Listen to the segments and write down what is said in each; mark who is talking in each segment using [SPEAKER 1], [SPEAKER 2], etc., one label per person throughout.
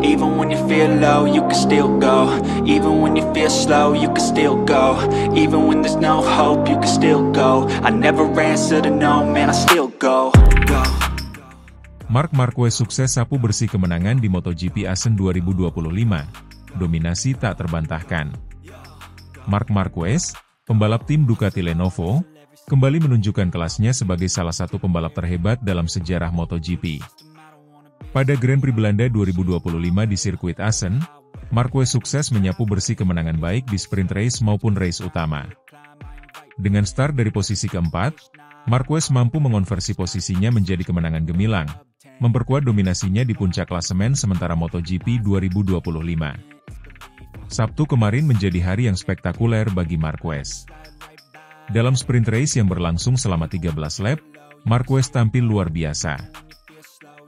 [SPEAKER 1] Even when you feel low, you can still go. Even when you feel slow, you can still go. Even when there's no hope, you can still go. I never answer to no, man, I still go.
[SPEAKER 2] Marc Marquez sukses sapu bersih kemenangan di MotoGP Assen 2025. Dominasi tak terbantahkan. Marc Marquez, pembalap tim Ducati Lenovo, kembali menunjukkan kelasnya sebagai salah satu pembalap terhebat dalam sejarah MotoGP. Pada Grand Prix Belanda 2025 di sirkuit Assen, Marquez sukses menyapu bersih kemenangan baik di sprint race maupun race utama. Dengan start dari posisi keempat, Marquez mampu mengonversi posisinya menjadi kemenangan gemilang, memperkuat dominasinya di puncak klasemen sementara MotoGP 2025. Sabtu kemarin menjadi hari yang spektakuler bagi Marquez. Dalam sprint race yang berlangsung selama 13 lap, Marquez tampil luar biasa.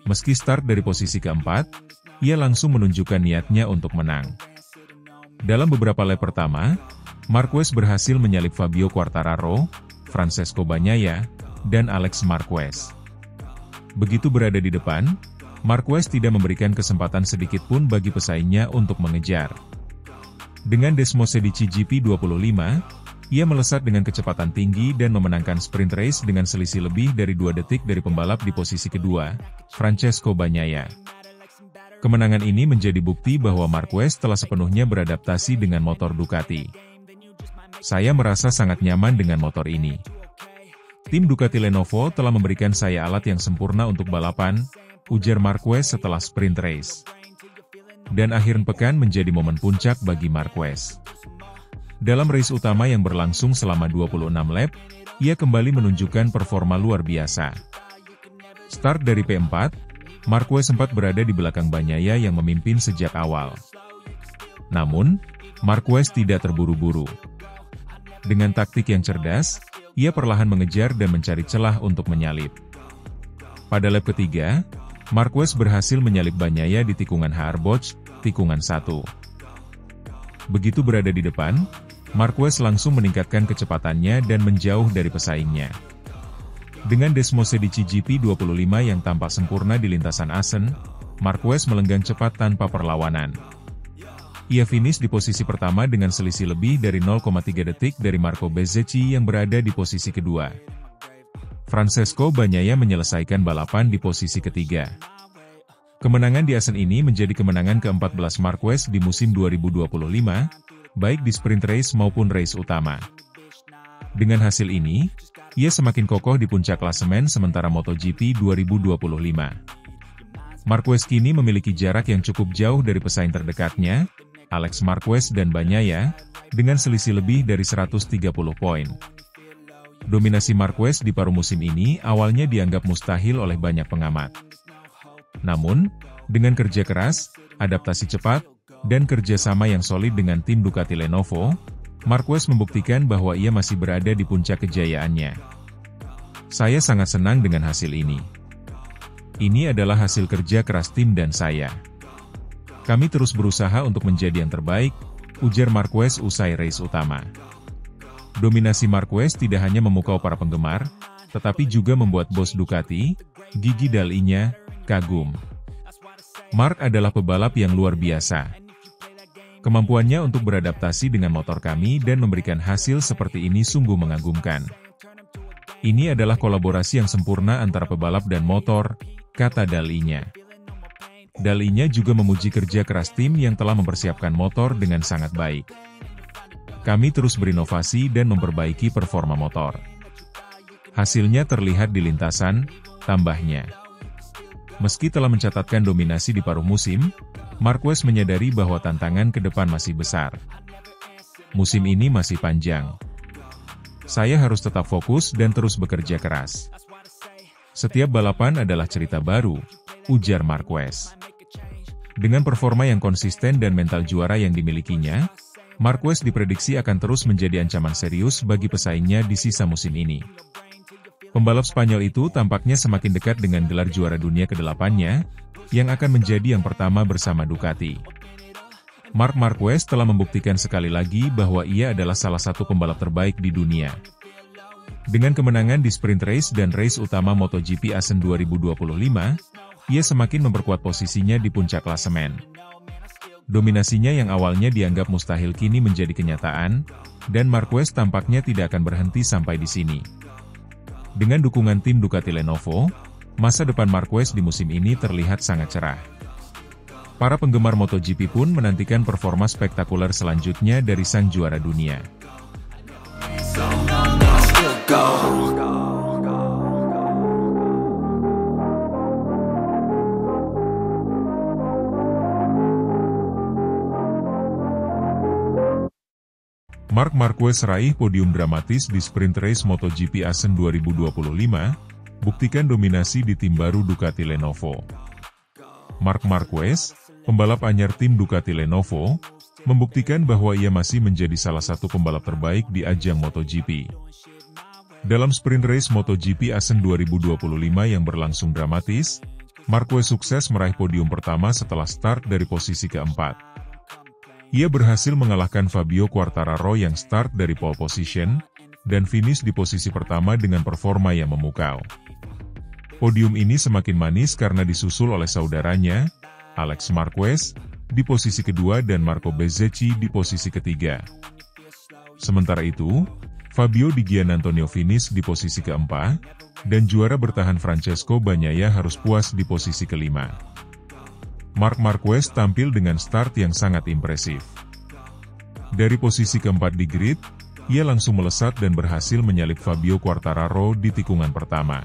[SPEAKER 2] Meski start dari posisi keempat, ia langsung menunjukkan niatnya untuk menang. Dalam beberapa lap pertama, Marquez berhasil menyalip Fabio Quartararo, Francesco Bagnaia, dan Alex Marquez. Begitu berada di depan, Marquez tidak memberikan kesempatan sedikit pun bagi pesaingnya untuk mengejar. Dengan Desmosedici GP25, ia melesat dengan kecepatan tinggi dan memenangkan sprint race dengan selisih lebih dari 2 detik dari pembalap di posisi kedua, Francesco Bagnaia. Kemenangan ini menjadi bukti bahwa Marquez telah sepenuhnya beradaptasi dengan motor Ducati. Saya merasa sangat nyaman dengan motor ini. Tim Ducati Lenovo telah memberikan saya alat yang sempurna untuk balapan, ujar Marquez setelah sprint race. Dan akhir pekan menjadi momen puncak bagi Marquez. Dalam race utama yang berlangsung selama 26 lap, ia kembali menunjukkan performa luar biasa. Start dari P4, Marquez sempat berada di belakang Bagnaia yang memimpin sejak awal. Namun, Marquez tidak terburu-buru. Dengan taktik yang cerdas, ia perlahan mengejar dan mencari celah untuk menyalip. Pada lap ketiga, Marquez berhasil menyalip Bagnaia di tikungan Haarbosch, tikungan 1. Begitu berada di depan, Marquez langsung meningkatkan kecepatannya dan menjauh dari pesaingnya. Dengan Desmosedici GP25 yang tampak sempurna di lintasan Assen, Marquez melenggang cepat tanpa perlawanan. Ia finish di posisi pertama dengan selisih lebih dari 0,3 detik dari Marco Bezzecchi yang berada di posisi kedua. Francesco Bagnaia menyelesaikan balapan di posisi ketiga. Kemenangan di Assen ini menjadi kemenangan ke-14 Marquez di musim 2025, baik di sprint race maupun race utama. Dengan hasil ini, ia semakin kokoh di puncak klasemen sementara MotoGP 2025. Marquez kini memiliki jarak yang cukup jauh dari pesaing terdekatnya, Alex Marquez dan Bagnaia, dengan selisih lebih dari 130 poin. Dominasi Marquez di paruh musim ini awalnya dianggap mustahil oleh banyak pengamat. Namun, dengan kerja keras, adaptasi cepat, dan kerjasama yang solid dengan tim Ducati Lenovo, Marquez membuktikan bahwa ia masih berada di puncak kejayaannya. Saya sangat senang dengan hasil ini. Ini adalah hasil kerja keras tim dan saya. Kami terus berusaha untuk menjadi yang terbaik, ujar Marquez usai race utama. Dominasi Marquez tidak hanya memukau para penggemar, tetapi juga membuat bos Ducati, Gigi Dall'Igna, kagum. Marc adalah pebalap yang luar biasa. Kemampuannya untuk beradaptasi dengan motor kami dan memberikan hasil seperti ini sungguh mengagumkan. Ini adalah kolaborasi yang sempurna antara pebalap dan motor, kata Dall'Igna. Dall'Igna juga memuji kerja keras tim yang telah mempersiapkan motor dengan sangat baik. Kami terus berinovasi dan memperbaiki performa motor. Hasilnya terlihat di lintasan, tambahnya. Meski telah mencatatkan dominasi di paruh musim, Marquez menyadari bahwa tantangan ke depan masih besar. Musim ini masih panjang. Saya harus tetap fokus dan terus bekerja keras. Setiap balapan adalah cerita baru, ujar Marquez. Dengan performa yang konsisten dan mental juara yang dimilikinya, Marquez diprediksi akan terus menjadi ancaman serius bagi pesaingnya di sisa musim ini. Pembalap Spanyol itu tampaknya semakin dekat dengan gelar juara dunia ke-8-nya, yang akan menjadi yang pertama bersama Ducati. Marc Marquez telah membuktikan sekali lagi bahwa ia adalah salah satu pembalap terbaik di dunia. Dengan kemenangan di sprint race dan race utama MotoGP Assen 2025, ia semakin memperkuat posisinya di puncak klasemen. Dominasinya yang awalnya dianggap mustahil kini menjadi kenyataan, dan Marquez tampaknya tidak akan berhenti sampai di sini. Dengan dukungan tim Ducati Lenovo, masa depan Marquez di musim ini terlihat sangat cerah. Para penggemar MotoGP pun menantikan performa spektakuler selanjutnya dari sang juara dunia. Marc Marquez raih podium dramatis di sprint race MotoGP Assen 2025, buktikan dominasi di tim baru Ducati Lenovo. Marc Marquez, pembalap anyar tim Ducati Lenovo, membuktikan bahwa ia masih menjadi salah satu pembalap terbaik di ajang MotoGP. Dalam sprint race MotoGP Assen 2025 yang berlangsung dramatis, Marquez sukses meraih podium pertama setelah start dari posisi keempat. Ia berhasil mengalahkan Fabio Quartararo yang start dari pole position, dan finish di posisi pertama dengan performa yang memukau. Podium ini semakin manis karena disusul oleh saudaranya, Alex Marquez, di posisi kedua dan Marco Bezzecchi di posisi ketiga. Sementara itu, Fabio Di Giannantonio finish di posisi keempat, dan juara bertahan Francesco Bagnaia harus puas di posisi kelima. Marc Marquez tampil dengan start yang sangat impresif. Dari posisi keempat di grid, ia langsung melesat dan berhasil menyalip Fabio Quartararo di tikungan pertama.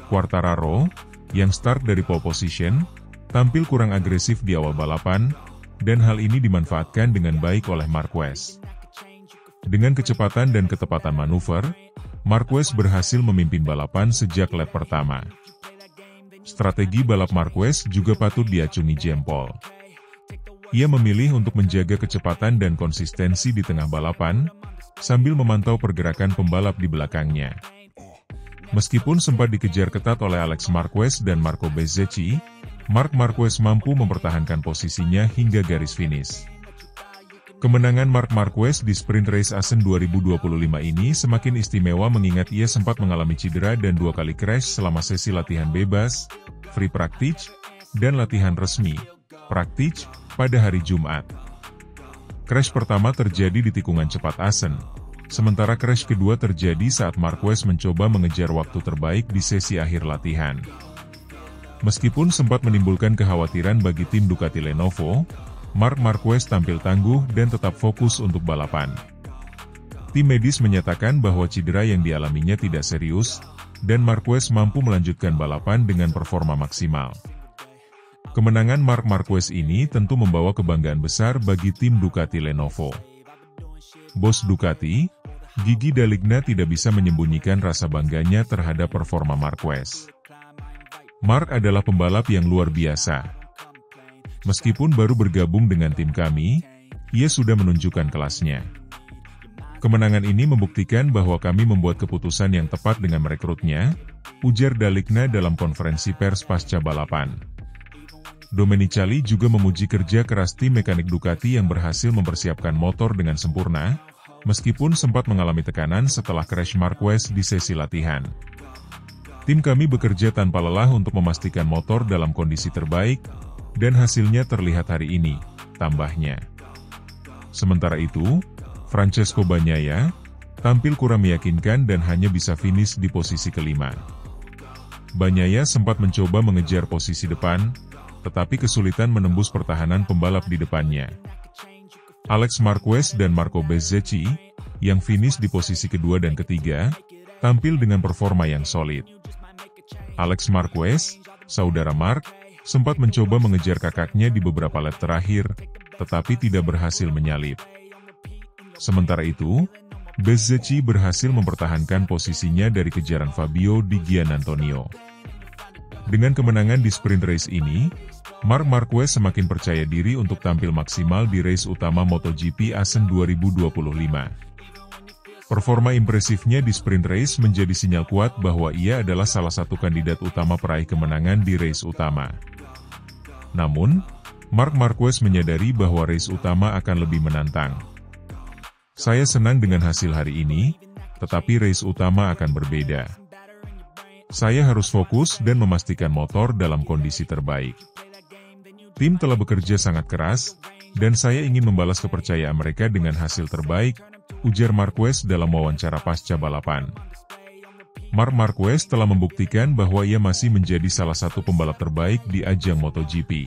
[SPEAKER 2] Quartararo, yang start dari pole position, tampil kurang agresif di awal balapan, dan hal ini dimanfaatkan dengan baik oleh Marquez. Dengan kecepatan dan ketepatan manuver, Marquez berhasil memimpin balapan sejak lap pertama. Strategi balap Marquez juga patut diacungi jempol. Ia memilih untuk menjaga kecepatan dan konsistensi di tengah balapan, sambil memantau pergerakan pembalap di belakangnya. Meskipun sempat dikejar ketat oleh Alex Marquez dan Marco Bezzecchi, Marc Marquez mampu mempertahankan posisinya hingga garis finish. Kemenangan Marc Marquez di sprint race Assen 2025 ini semakin istimewa mengingat ia sempat mengalami cedera dan 2 kali crash selama sesi latihan bebas, free practice, dan latihan resmi, practice, pada hari Jumat. Crash pertama terjadi di tikungan cepat Assen, sementara crash kedua terjadi saat Marquez mencoba mengejar waktu terbaik di sesi akhir latihan. Meskipun sempat menimbulkan kekhawatiran bagi tim Ducati Lenovo, Marc Marquez tampil tangguh dan tetap fokus untuk balapan. Tim medis menyatakan bahwa cedera yang dialaminya tidak serius, dan Marquez mampu melanjutkan balapan dengan performa maksimal. Kemenangan Marc Marquez ini tentu membawa kebanggaan besar bagi tim Ducati Lenovo. Bos Ducati, Gigi D'Aligna tidak bisa menyembunyikan rasa bangganya terhadap performa Marquez. Marc adalah pembalap yang luar biasa. Meskipun baru bergabung dengan tim kami, ia sudah menunjukkan kelasnya. Kemenangan ini membuktikan bahwa kami membuat keputusan yang tepat dengan merekrutnya, ujar D'Aligna dalam konferensi pers pasca balapan. Domenicali juga memuji kerja keras tim mekanik Ducati yang berhasil mempersiapkan motor dengan sempurna, meskipun sempat mengalami tekanan setelah crash Marquez di sesi latihan. Tim kami bekerja tanpa lelah untuk memastikan motor dalam kondisi terbaik, dan hasilnya terlihat hari ini, tambahnya. Sementara itu, Francesco Bagnaia tampil kurang meyakinkan dan hanya bisa finish di posisi kelima. Bagnaia sempat mencoba mengejar posisi depan, tetapi kesulitan menembus pertahanan pembalap di depannya. Alex Marquez dan Marco Bezzecchi, yang finish di posisi kedua dan ketiga, tampil dengan performa yang solid. Alex Marquez, saudara Marc, sempat mencoba mengejar kakaknya di beberapa lap terakhir, tetapi tidak berhasil menyalip. Sementara itu, Bezzecchi berhasil mempertahankan posisinya dari kejaran Fabio Di Giannantonio. Dengan kemenangan di sprint race ini, Marc Marquez semakin percaya diri untuk tampil maksimal di race utama MotoGP Assen 2025. Performa impresifnya di sprint race menjadi sinyal kuat bahwa ia adalah salah satu kandidat utama peraih kemenangan di race utama. Namun, Marc Marquez menyadari bahwa race utama akan lebih menantang. Saya senang dengan hasil hari ini, tetapi race utama akan berbeda. Saya harus fokus dan memastikan motor dalam kondisi terbaik. Tim telah bekerja sangat keras, dan saya ingin membalas kepercayaan mereka dengan hasil terbaik, ujar Marquez dalam wawancara pasca balapan. Marc Marquez telah membuktikan bahwa ia masih menjadi salah satu pembalap terbaik di ajang MotoGP.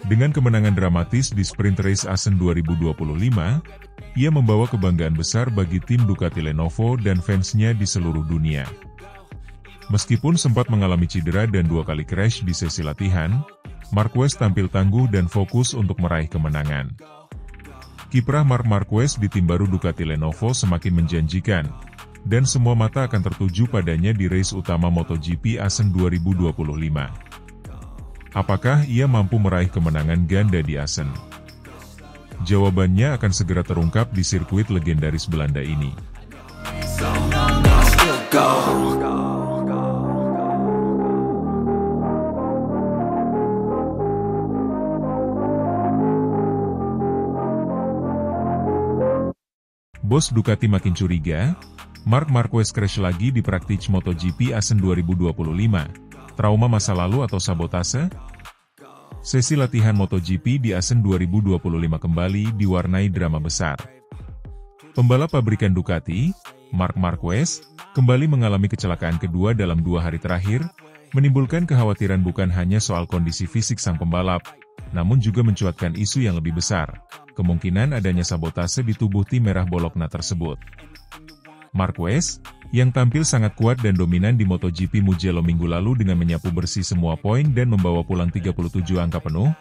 [SPEAKER 2] Dengan kemenangan dramatis di Sprint Race Assen 2025, ia membawa kebanggaan besar bagi tim Ducati Lenovo dan fansnya di seluruh dunia. Meskipun sempat mengalami cedera dan 2 kali crash di sesi latihan, Marquez tampil tangguh dan fokus untuk meraih kemenangan. Kiprah Marc Marquez di tim baru Ducati Lenovo semakin menjanjikan, dan semua mata akan tertuju padanya di race utama MotoGP Assen 2025. Apakah ia mampu meraih kemenangan ganda di Assen? Jawabannya akan segera terungkap di sirkuit legendaris Belanda ini. Bos Ducati makin curiga, Marc Marquez crash lagi di praktik MotoGP Assen 2025. Trauma masa lalu atau sabotase? Sesi latihan MotoGP di Assen 2025 kembali diwarnai drama besar. Pembalap pabrikan Ducati, Marc Marquez, kembali mengalami kecelakaan kedua dalam 2 hari terakhir, menimbulkan kekhawatiran bukan hanya soal kondisi fisik sang pembalap, namun juga mencuatkan isu yang lebih besar, kemungkinan adanya sabotase di tubuh tim merah Bologna tersebut. Marquez, yang tampil sangat kuat dan dominan di MotoGP Mugello minggu lalu dengan menyapu bersih semua poin dan membawa pulang 37 angka penuh,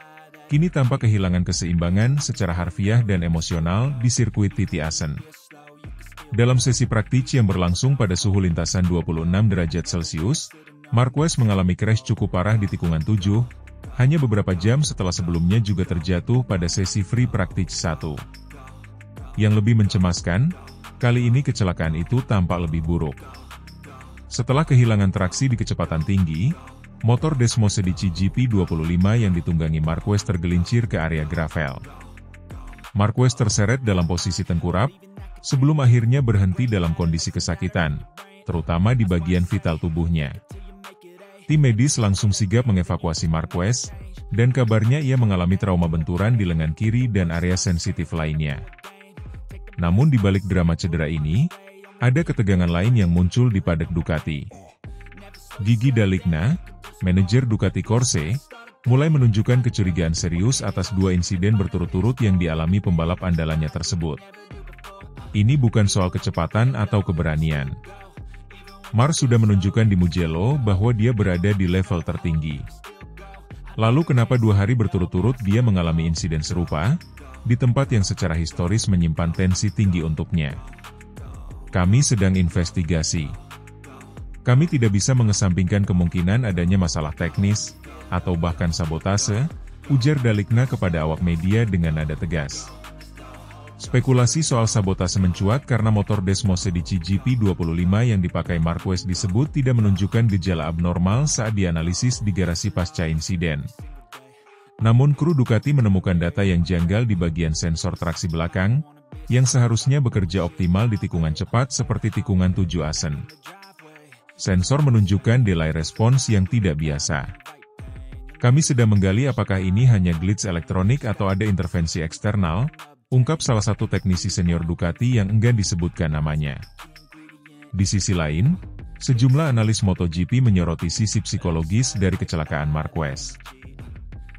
[SPEAKER 2] kini tampak kehilangan keseimbangan secara harfiah dan emosional di sirkuit Titi Assen. Dalam sesi praktik yang berlangsung pada suhu lintasan 26 derajat Celcius, Marquez mengalami crash cukup parah di tikungan 7, hanya beberapa jam setelah sebelumnya juga terjatuh pada sesi free praktik 1. Yang lebih mencemaskan, kali ini kecelakaan itu tampak lebih buruk. Setelah kehilangan traksi di kecepatan tinggi, motor Desmosedici GP25 yang ditunggangi Marquez tergelincir ke area gravel. Marquez terseret dalam posisi tengkurap, sebelum akhirnya berhenti dalam kondisi kesakitan, terutama di bagian vital tubuhnya. Tim medis langsung sigap mengevakuasi Marquez, dan kabarnya ia mengalami trauma benturan di lengan kiri dan area sensitif lainnya. Namun di balik drama cedera ini, ada ketegangan lain yang muncul di paddock Ducati. Gigi D'Aligna, manajer Ducati Corse, mulai menunjukkan kecurigaan serius atas 2 insiden berturut-turut yang dialami pembalap andalannya tersebut. Ini bukan soal kecepatan atau keberanian. Marc sudah menunjukkan di Mugello bahwa dia berada di level tertinggi. Lalu kenapa 2 hari berturut-turut dia mengalami insiden serupa, di tempat yang secara historis menyimpan tensi tinggi untuknya? Kami sedang investigasi. Kami tidak bisa mengesampingkan kemungkinan adanya masalah teknis, atau bahkan sabotase, ujar D'Aligna kepada awak media dengan nada tegas. Spekulasi soal sabotase mencuat karena motor Desmosedici GP25 yang dipakai Marquez disebut tidak menunjukkan gejala abnormal saat dianalisis di garasi pasca insiden. Namun kru Ducati menemukan data yang janggal di bagian sensor traksi belakang, yang seharusnya bekerja optimal di tikungan cepat seperti tikungan 7 Assen. Sensor menunjukkan delay response yang tidak biasa. Kami sedang menggali apakah ini hanya glitch elektronik atau ada intervensi eksternal, ungkap salah satu teknisi senior Ducati yang enggan disebutkan namanya. Di sisi lain, sejumlah analis MotoGP menyoroti sisi psikologis dari kecelakaan Marquez.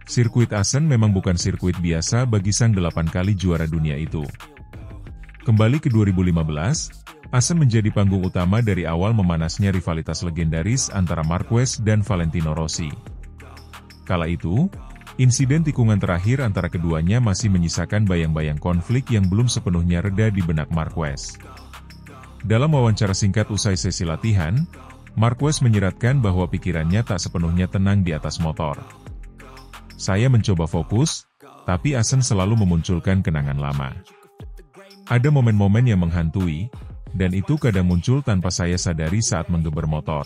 [SPEAKER 2] Sirkuit Assen memang bukan sirkuit biasa bagi sang 8 kali juara dunia itu. Kembali ke 2015, Assen menjadi panggung utama dari awal memanasnya rivalitas legendaris antara Marquez dan Valentino Rossi. Kala itu, insiden tikungan terakhir antara keduanya masih menyisakan bayang-bayang konflik yang belum sepenuhnya reda di benak Marquez. Dalam wawancara singkat usai sesi latihan, Marquez menyiratkan bahwa pikirannya tak sepenuhnya tenang di atas motor. Saya mencoba fokus, tapi Assen selalu memunculkan kenangan lama. Ada momen-momen yang menghantui, dan itu kadang muncul tanpa saya sadari saat menggeber motor.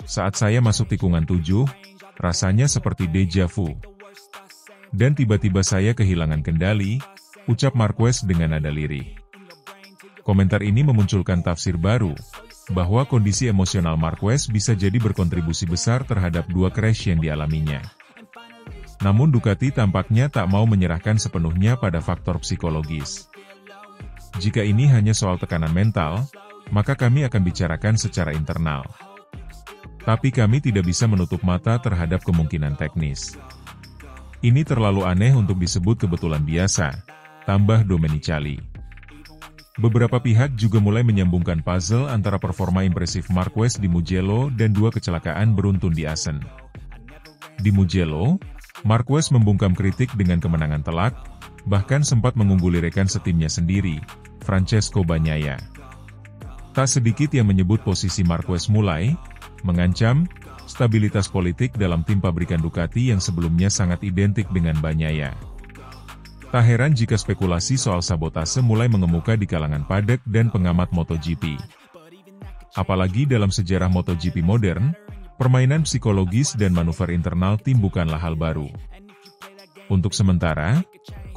[SPEAKER 2] Saat saya masuk tikungan 7, rasanya seperti deja vu. Dan tiba-tiba saya kehilangan kendali, ucap Marquez dengan nada lirih. Komentar ini memunculkan tafsir baru, bahwa kondisi emosional Marquez bisa jadi berkontribusi besar terhadap dua crash yang dialaminya. Namun Ducati tampaknya tak mau menyerahkan sepenuhnya pada faktor psikologis. Jika ini hanya soal tekanan mental, maka kami akan bicarakan secara internal. Tapi kami tidak bisa menutup mata terhadap kemungkinan teknis. Ini terlalu aneh untuk disebut kebetulan biasa, tambah Domenicali. Beberapa pihak juga mulai menyambungkan puzzle antara performa impresif Marquez di Mugello dan dua kecelakaan beruntun di Assen. Di Mugello, Marquez membungkam kritik dengan kemenangan telak, bahkan sempat mengungguli rekan setimnya sendiri, Francesco Bagnaia. Tak sedikit yang menyebut posisi Marquez mulai mengancam stabilitas politik dalam tim pabrikan Ducati yang sebelumnya sangat identik dengan Bagnaia. Tak heran jika spekulasi soal sabotase mulai mengemuka di kalangan padek dan pengamat MotoGP. Apalagi dalam sejarah MotoGP modern, permainan psikologis dan manuver internal tim bukanlah hal baru. Untuk sementara,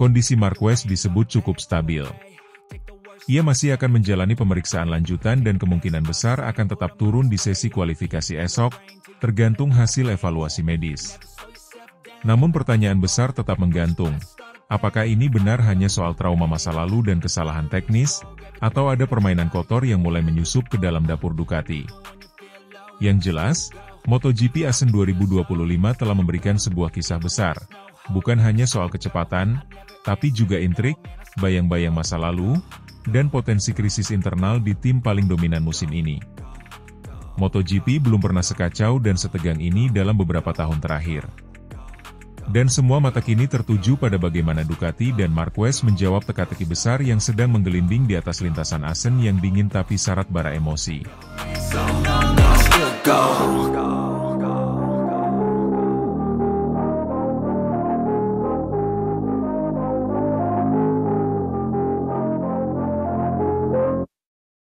[SPEAKER 2] kondisi Marquez disebut cukup stabil. Ia masih akan menjalani pemeriksaan lanjutan dan kemungkinan besar akan tetap turun di sesi kualifikasi esok, tergantung hasil evaluasi medis. Namun pertanyaan besar tetap menggantung. Apakah ini benar hanya soal trauma masa lalu dan kesalahan teknis, atau ada permainan kotor yang mulai menyusup ke dalam dapur Ducati? Yang jelas, MotoGP Assen 2025 telah memberikan sebuah kisah besar, bukan hanya soal kecepatan, tapi juga intrik, bayang-bayang masa lalu, dan potensi krisis internal di tim paling dominan musim ini. MotoGP belum pernah sekacau dan setegang ini dalam beberapa tahun terakhir. Dan semua mata kini tertuju pada bagaimana Ducati dan Marquez menjawab teka-teki besar yang sedang menggelinding di atas lintasan Assen yang dingin tapi syarat bara emosi.